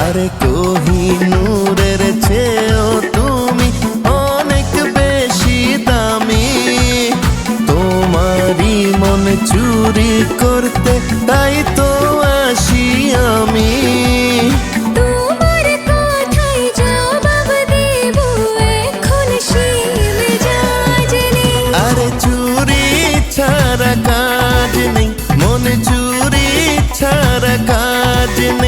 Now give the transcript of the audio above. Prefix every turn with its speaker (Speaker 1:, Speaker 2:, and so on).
Speaker 1: আরে কোহিনূরের চেয়েও তুমি অনেক বেশি দামি। তোমারই মন চুরি করতে তাই তো আসি আমি।
Speaker 2: তোমার কথাই জবাব দেব এখন সে মেজাজ নেই।
Speaker 1: আরে চুরি ছাড়া কাজ নেই, মন চুরি ছাড়া কাজ নেই।